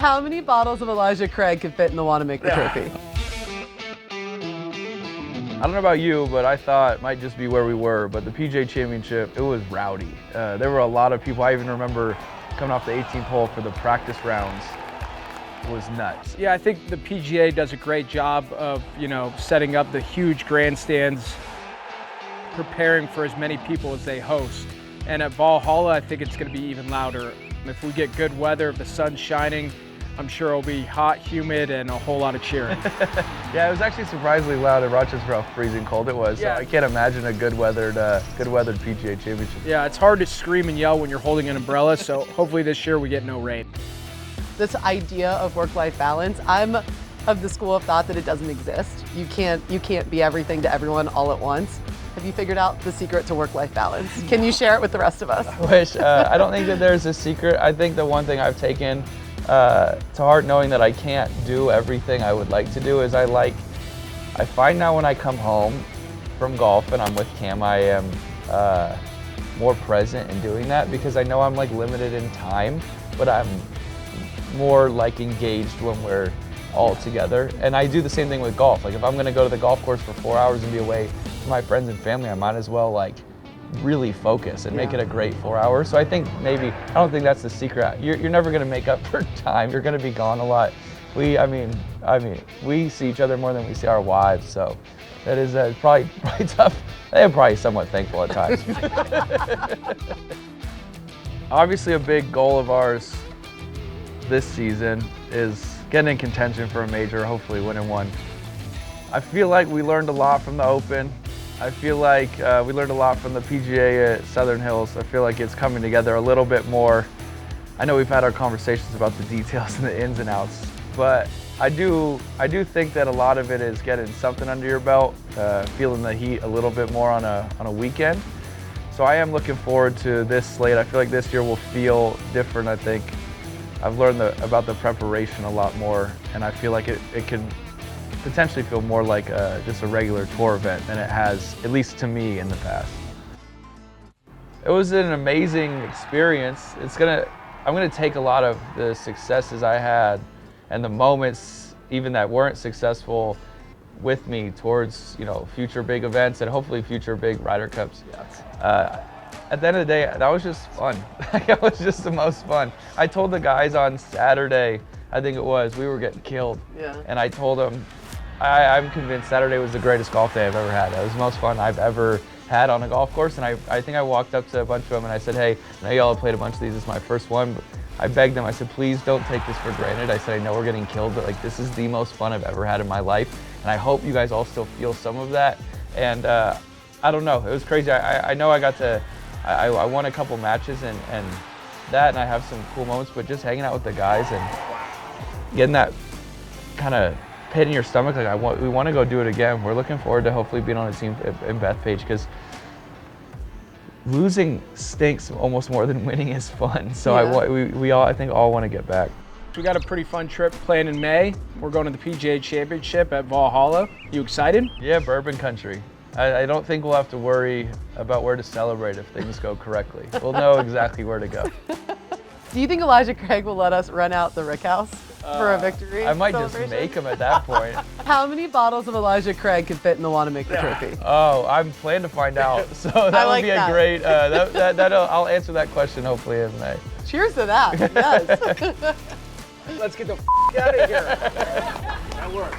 How many bottles of Elijah Craig could fit in the Wanamaker Trophy? I don't know about you, but I thought it might just be where we were, but the PGA Championship, it was rowdy. There were a lot of people. I even remember coming off the 18th hole for the practice rounds. It was nuts. Yeah, I think the PGA does a great job of, setting up the huge grandstands, preparing for as many people as they host. And at Valhalla, I think it's going to be even louder. If we get good weather, if the sun's shining, I'm sure it'll be hot, humid, and a whole lot of cheering. Yeah, it was actually surprisingly loud in Rochester, how freezing cold it was. Yeah. So I can't imagine a good weathered PGA Championship. Yeah, it's hard to scream and yell when you're holding an umbrella, so hopefully this year we get no rain. This idea of work-life balance, I'm of the school of thought that it doesn't exist. You can't be everything to everyone all at once. Have you figured out the secret to work-life balance? Can you share it with the rest of us? I don't think that there's a secret. I think the one thing I've taken to heart, knowing that I can't do everything I would like to do, is I find now when I come home from golf and I'm with Cam, I am more present in doing that, because I know I'm limited in time, but I'm more engaged when we're all together. And I do the same thing with golf. If I'm gonna go to the golf course for 4 hours and be away from my friends and family, I might as well really focus and make it a great 4 hours. So I think I don't think that's the secret. You're never gonna make up for time. You're gonna be gone a lot. We see each other more than we see our wives, so that is probably tough. I'm probably somewhat thankful at times. Obviously, a big goal of ours this season is getting in contention for a major, hopefully winning one. I feel like we learned a lot from the Open. I feel like we learned a lot from the PGA at Southern Hills. I feel like it's coming together a little bit more. I know we've had our conversations about the details and the ins and outs, but I do think that a lot of it is getting something under your belt, feeling the heat a little bit more on a weekend. So I am looking forward to this slate. I feel like this year will feel different. I think I've learned about the preparation a lot more, and I feel like it can potentially feel more like just a regular tour event than it has, at least to me, in the past. It was an amazing experience. I'm gonna take a lot of the successes I had and the moments even that weren't successful with me towards future big events and hopefully future big Ryder Cups. At the end of the day, that was just fun. That was just the most fun. I told the guys on Saturday, I think it was, we were getting killed. Yeah. And I told them, I'm convinced Saturday was the greatest golf day I've ever had. It was the most fun I've ever had on a golf course. And I think I walked up to a bunch of them and I said, hey, I know y'all have played a bunch of these. This is my first one. But I begged them, I said, please don't take this for granted. I said, I know we're getting killed, but this is the most fun I've ever had in my life. And I hope you guys all still feel some of that. And I don't know, it was crazy. I know I won a couple matches and I have some cool moments, but just hanging out with the guys and getting that kind of pit in your stomach, we want to go do it again. We're looking forward to hopefully being on a team in Bethpage, because losing stinks almost more than winning is fun. So Yeah. I think all want to get back. We got a pretty fun trip planned in May. We're going to the PGA Championship at Valhalla. You excited? Yeah, Bourbon country. I don't think we'll have to worry about where to celebrate if things go correctly. We'll know exactly where to go. Do you think Elijah Craig will let us run out the Rick House for a victory? I might just celebration? make him at that point. How many bottles of Elijah Craig could fit in the Wanamaker Trophy? Oh, I'm planning to find out. So that would be a great. I'll answer that question hopefully in May. Cheers to that. Yes. Let's get the out of here. That works.